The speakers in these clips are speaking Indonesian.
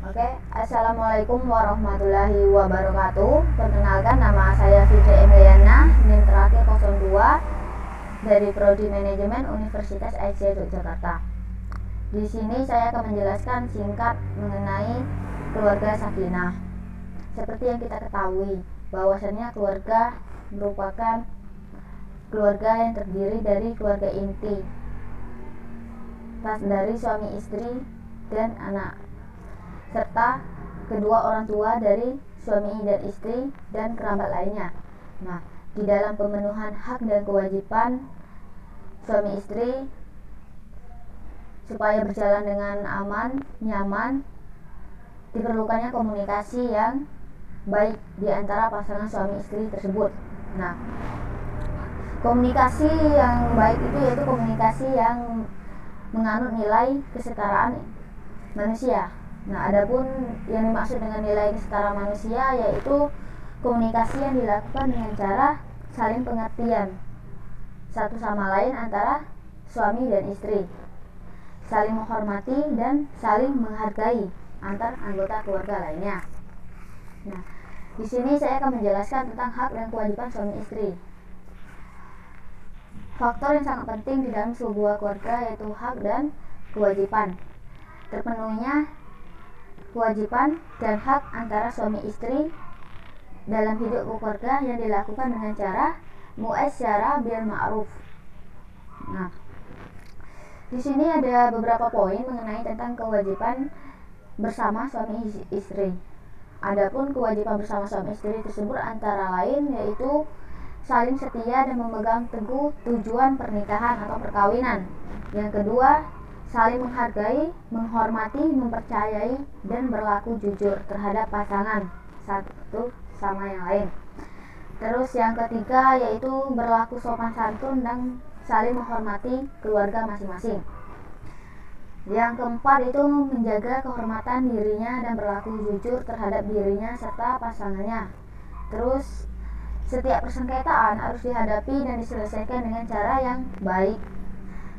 Oke, Assalamualaikum warahmatullahi wabarakatuh. Perkenalkan, nama saya Fitri Emiliana, NIM terakhir 02 dari Prodi Manajemen Universitas Aisyah Yogyakarta. Di sini saya akan menjelaskan singkat mengenai keluarga sakinah. Seperti yang kita ketahui, bahwasannya keluarga merupakan keluarga yang terdiri dari keluarga inti, dari suami istri dan anak, serta kedua orang tua dari suami dan istri dan kerabat lainnya. Nah, di dalam pemenuhan hak dan kewajiban suami istri supaya berjalan dengan aman, nyaman, diperlukannya komunikasi yang baik di antara pasangan suami istri tersebut. Nah, komunikasi yang baik itu yaitu komunikasi yang menganut nilai kesetaraan manusia. Nah, adapun yang dimaksud dengan nilai kesetaraan manusia yaitu komunikasi yang dilakukan dengan cara saling pengertian satu sama lain antara suami dan istri, saling menghormati dan saling menghargai antar anggota keluarga lainnya. Nah, di sini saya akan menjelaskan tentang hak dan kewajiban suami istri. Faktor yang sangat penting di dalam sebuah keluarga yaitu hak dan kewajiban. Terpenuhinya kewajiban dan hak antara suami istri dalam hidup keluarga yang dilakukan dengan cara muasyarah bil ma'ruf. Nah, di sini ada beberapa poin mengenai tentang kewajiban bersama suami istri. Adapun kewajiban bersama suami istri tersebut antara lain yaitu saling setia dan memegang teguh tujuan pernikahan atau perkawinan. Yang kedua, saling menghargai, menghormati, mempercayai, dan berlaku jujur terhadap pasangan satu sama yang lain. Terus yang ketiga yaitu berlaku sopan santun dan saling menghormati keluarga masing-masing. Yang keempat itu menjaga kehormatan dirinya dan berlaku jujur terhadap dirinya serta pasangannya. Terus setiap persengketaan harus dihadapi dan diselesaikan dengan cara yang baik.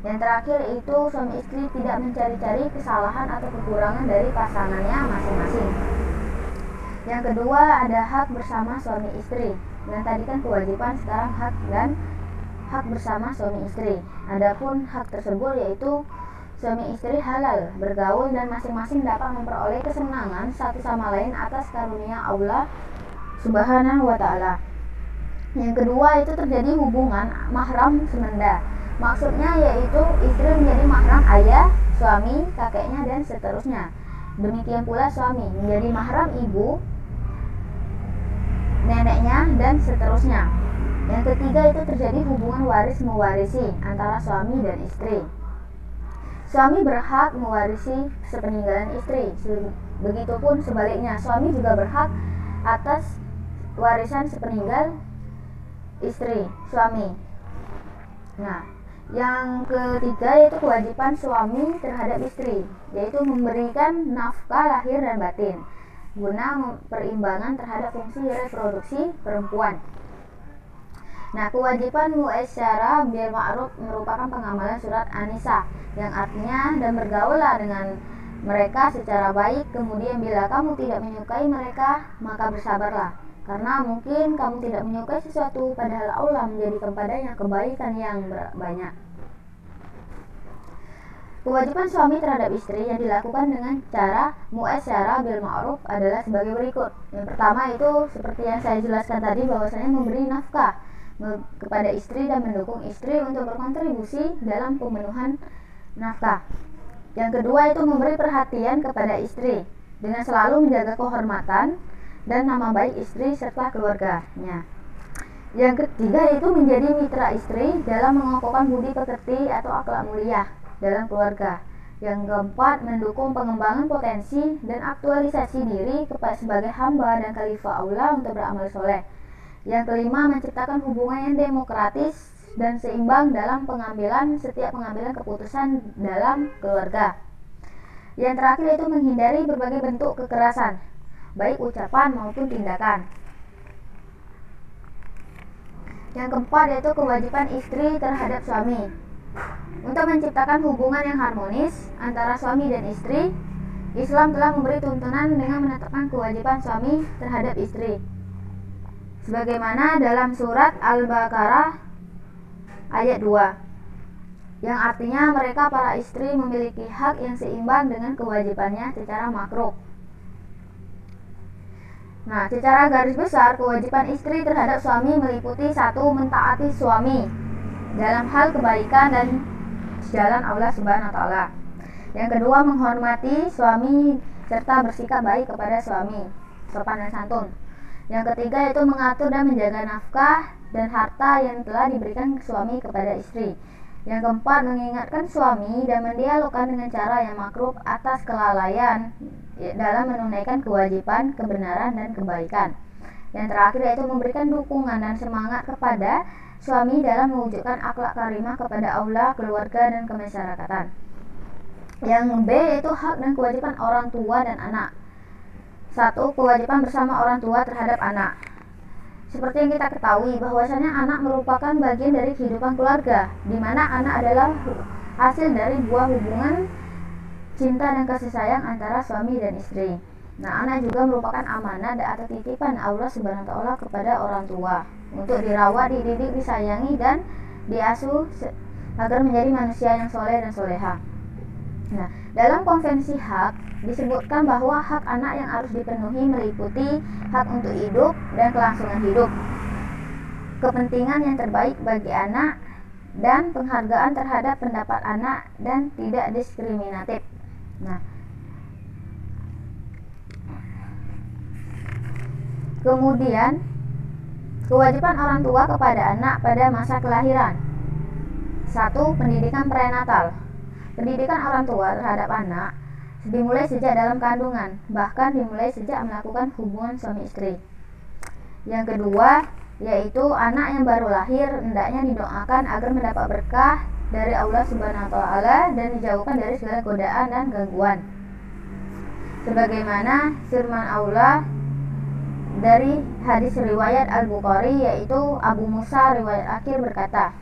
Yang terakhir itu suami istri tidak mencari-cari kesalahan atau kekurangan dari pasangannya masing-masing. Yang kedua ada hak bersama suami istri. Yang tadi kan kewajiban, sekarang hak dan hak bersama suami istri. Adapun hak tersebut yaitu suami istri halal bergaul dan masing-masing dapat memperoleh kesenangan satu sama lain atas karunia Allah Subhanahu wa ta'ala. Yang kedua itu terjadi hubungan mahram semenda. Maksudnya yaitu istri menjadi mahram ayah, suami, kakeknya dan seterusnya. Demikian pula suami menjadi mahram ibu, neneknya dan seterusnya. Yang ketiga itu terjadi hubungan waris mewarisi antara suami dan istri. Suami berhak mewarisi sepeninggalan istri. Begitupun sebaliknya, suami juga berhak atas warisan sepeninggal istri suami. Nah, yang ketiga yaitu kewajiban suami terhadap istri, yaitu memberikan nafkah lahir dan batin guna perimbangan terhadap fungsi reproduksi perempuan. Nah, kewajiban muasyarah bil ma'ruf merupakan pengamalan surat An-Nisa yang artinya dan bergaullah dengan mereka secara baik, kemudian bila kamu tidak menyukai mereka maka bersabarlah, karena mungkin kamu tidak menyukai sesuatu padahal Allah menjadikan padanya kebaikan yang banyak. Kewajiban suami terhadap istri yang dilakukan dengan cara muasyarah bil ma'ruf adalah sebagai berikut. Yang pertama itu seperti yang saya jelaskan tadi, bahwasanya memberi nafkah kepada istri dan mendukung istri untuk berkontribusi dalam pemenuhan nafkah. Yang kedua itu memberi perhatian kepada istri dengan selalu menjaga kehormatan dan nama baik istri serta keluarganya. Yang ketiga itu menjadi mitra istri dalam mengokohkan budi pekerti atau akhlak mulia dalam keluarga. Yang keempat, mendukung pengembangan potensi dan aktualisasi diri sebagai hamba dan khalifah Allah untuk beramal soleh. Yang kelima, menciptakan hubungan yang demokratis dan seimbang dalam setiap pengambilan keputusan dalam keluarga. Yang terakhir itu menghindari berbagai bentuk kekerasan, baik ucapan maupun tindakan. Yang keempat yaitu kewajiban istri terhadap suami untuk menciptakan hubungan yang harmonis antara suami dan istri Islam telah memberi tuntunan dengan menetapkan kewajiban suami terhadap istri. Sebagaimana dalam surat Al-Baqarah ayat 2, yang artinya mereka para istri memiliki hak yang seimbang dengan kewajibannya secara makro. Nah, secara garis besar kewajiban istri terhadap suami meliputi 1. Mentaati suami dalam hal kebaikan dan jalan Allah Subhanahu wa taala. Yang kedua, menghormati suami serta bersikap baik kepada suami, sopan dan santun. Yang ketiga yaitu mengatur dan menjaga nafkah dan harta yang telah diberikan suami kepada istri. Yang keempat, mengingatkan suami dan mendialogkan dengan cara yang makruf atas kelalaian dalam menunaikan kewajiban, kebenaran, dan kebaikan. Yang terakhir yaitu memberikan dukungan dan semangat kepada suami dalam mewujudkan akhlak karimah kepada Allah, keluarga, dan kemasyarakatan. Yang B yaitu hak dan kewajiban orang tua dan anak. 1. Kewajiban bersama orang tua terhadap anak. Seperti yang kita ketahui bahwasanya anak merupakan bagian dari kehidupan keluarga, di mana anak adalah hasil dari buah hubungan cinta dan kasih sayang antara suami dan istri. Nah, anak juga merupakan amanah atau titipan Allah Subhanahu wa taala kepada orang tua untuk dirawat, dididik, disayangi, dan diasuh agar menjadi manusia yang soleh dan soleha. Nah, dalam konvensi hak disebutkan bahwa hak anak yang harus dipenuhi meliputi hak untuk hidup dan kelangsungan hidup, kepentingan yang terbaik bagi anak, dan penghargaan terhadap pendapat anak dan tidak diskriminatif. Nah, kemudian kewajiban orang tua kepada anak pada masa kelahiran. 1. Pendidikan prenatal. Pendidikan orang tua terhadap anak dimulai sejak dalam kandungan, bahkan dimulai sejak melakukan hubungan suami istri. Yang kedua yaitu anak yang baru lahir hendaknya didoakan agar mendapat berkah dari Allah Subhanahu wa taala dan dijauhkan dari segala godaan dan gangguan. Sebagaimana firman Allah dari hadis riwayat Al-Bukhari yaitu Abu Musa riwayat akhir berkata,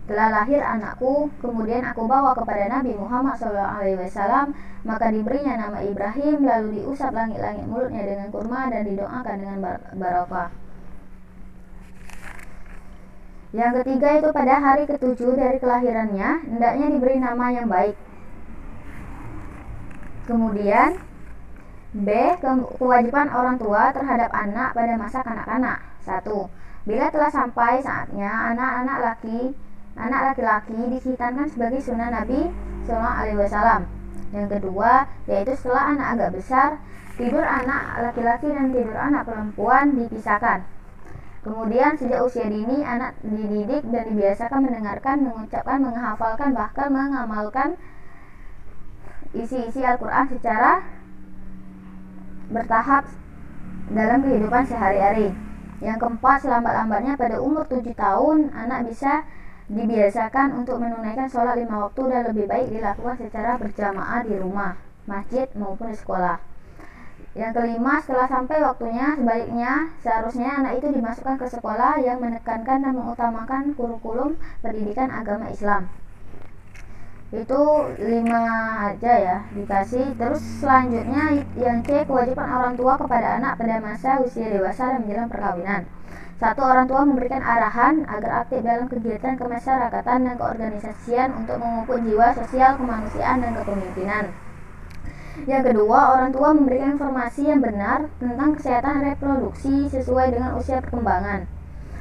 telah lahir anakku, kemudian aku bawa kepada Nabi Muhammad SAW, maka diberinya nama Ibrahim, lalu diusap langit-langit mulutnya dengan kurma dan didoakan dengan barakah. Yang ketiga itu pada hari ke-7 dari kelahirannya hendaknya diberi nama yang baik. Kemudian B. Kewajiban orang tua terhadap anak pada masa kanak-kanak. 1. Bila telah sampai saatnya anak laki-laki dikhitankan sebagai sunnah Nabi SAW. Yang kedua yaitu setelah anak agak besar, tidur anak laki-laki dan tidur anak perempuan dipisahkan. Kemudian sejak usia dini anak dididik dan dibiasakan mendengarkan, mengucapkan, menghafalkan, bahkan mengamalkan isi-isi Al-Quran secara bertahap dalam kehidupan sehari-hari. Yang keempat, selambat-lambatnya pada umur 7 tahun anak bisa dibiasakan untuk menunaikan sholat 5 waktu dan lebih baik dilakukan secara berjamaah di rumah, masjid maupun di sekolah. Yang kelima, setelah sampai waktunya sebaiknya seharusnya anak itu dimasukkan ke sekolah yang menekankan dan mengutamakan kurikulum pendidikan agama Islam. Itu 5 aja ya dikasih. Terus selanjutnya yang C, kewajiban orang tua kepada anak pada masa usia dewasa dan menjelang perkawinan. 1. Orang tua memberikan arahan agar aktif dalam kegiatan kemasyarakatan dan keorganisasian untuk memupuk jiwa sosial, kemanusiaan, dan kepemimpinan. Yang kedua, orang tua memberikan informasi yang benar tentang kesehatan reproduksi sesuai dengan usia perkembangan.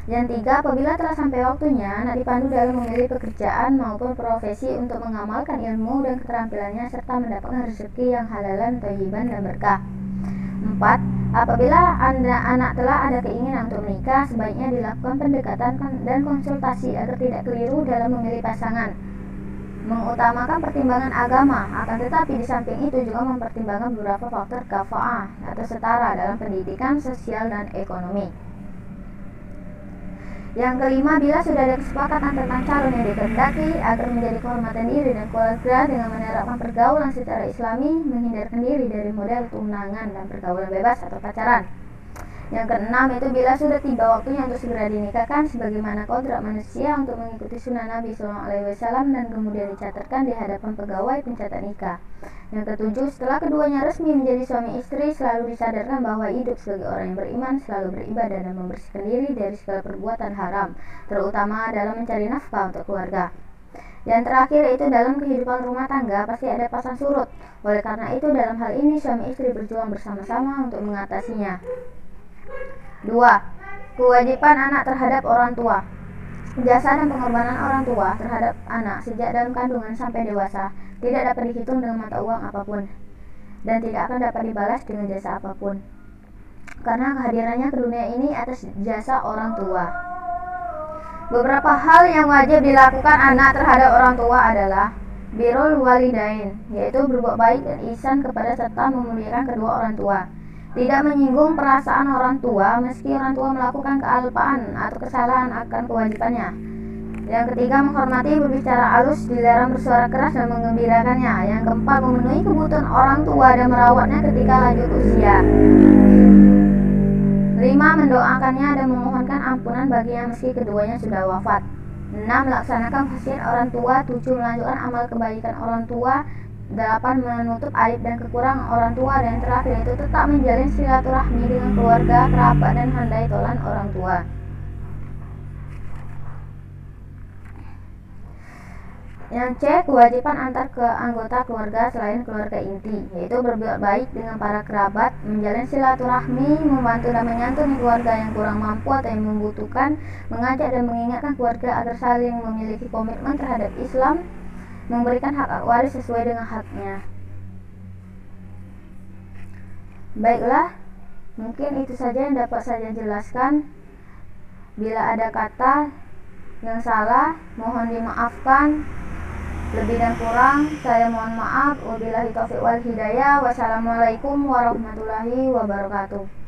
Yang tiga, apabila telah sampai waktunya, anak dipandu dalam memilih pekerjaan maupun profesi untuk mengamalkan ilmu dan keterampilannya serta mendapatkan rezeki yang halalan, thayyiban, dan berkah. 4. Apabila anak telah ada keinginan untuk menikah, sebaiknya dilakukan pendekatan dan konsultasi agar tidak keliru dalam memilih pasangan. Mengutamakan pertimbangan agama, akan tetapi di samping itu juga mempertimbangkan beberapa faktor kafa'ah atau setara dalam pendidikan, sosial, dan ekonomi. Yang kelima, bila sudah ada kesepakatan tentang calon yang dikehendaki agar menjadi kehormatan diri dan keluarga dengan menerapkan pergaulan secara islami, menghindarkan diri dari model tunangan dan pergaulan bebas atau pacaran. Yang keenam itu bila sudah tiba waktunya untuk segera dinikahkan sebagaimana kodrat manusia untuk mengikuti sunnah Nabi SAW dan kemudian dicatatkan di hadapan pegawai pencatat nikah. Yang ketujuh, setelah keduanya resmi menjadi suami istri, selalu disadarkan bahwa hidup sebagai orang yang beriman, selalu beribadah dan membersihkan diri dari segala perbuatan haram, terutama dalam mencari nafkah untuk keluarga. Dan terakhir itu dalam kehidupan rumah tangga pasti ada pasang surut. Oleh karena itu dalam hal ini suami istri berjuang bersama-sama untuk mengatasinya. 2. Kewajiban anak terhadap orang tua. Jasa dan pengorbanan orang tua terhadap anak sejak dalam kandungan sampai dewasa tidak dapat dihitung dengan mata uang apapun dan tidak akan dapat dibalas dengan jasa apapun, karena kehadirannya ke dunia ini atas jasa orang tua. Beberapa hal yang wajib dilakukan anak terhadap orang tua adalah birrul walidain, yaitu berbuat baik dan ihsan kepada serta memuliakan kedua orang tua. Tidak menyinggung perasaan orang tua meski orang tua melakukan kealpaan atau kesalahan akan kewajibannya. Yang ketiga, menghormati, berbicara halus, dilarang bersuara keras dan menggembirakannya. Yang keempat, memenuhi kebutuhan orang tua dan merawatnya ketika lanjut usia. 5. Mendoakannya dan memohonkan ampunan baginya meski keduanya sudah wafat. 6. Melaksanakan wasiat orang tua. 7. Melanjutkan amal kebaikan orang tua. 8. Menutup aib dan kekurangan orang tua. Dan terakhir itu tetap menjalin silaturahmi dengan keluarga, kerabat, dan handai tolan orang tua. Yang C. Kewajiban antar ke anggota keluarga selain keluarga inti, yaitu berbuat baik dengan para kerabat, menjalin silaturahmi, membantu dan menyantuni keluarga yang kurang mampu atau yang membutuhkan, mengajak dan mengingatkan keluarga agar saling memiliki komitmen terhadap Islam, memberikan hak waris sesuai dengan haknya. Baiklah, mungkin itu saja yang dapat saya jelaskan. Bila ada kata yang salah, mohon dimaafkan. Lebih dan kurang, saya mohon maaf. Wabillahi taufiq wal hidayah. Wassalamualaikum warahmatullahi wabarakatuh.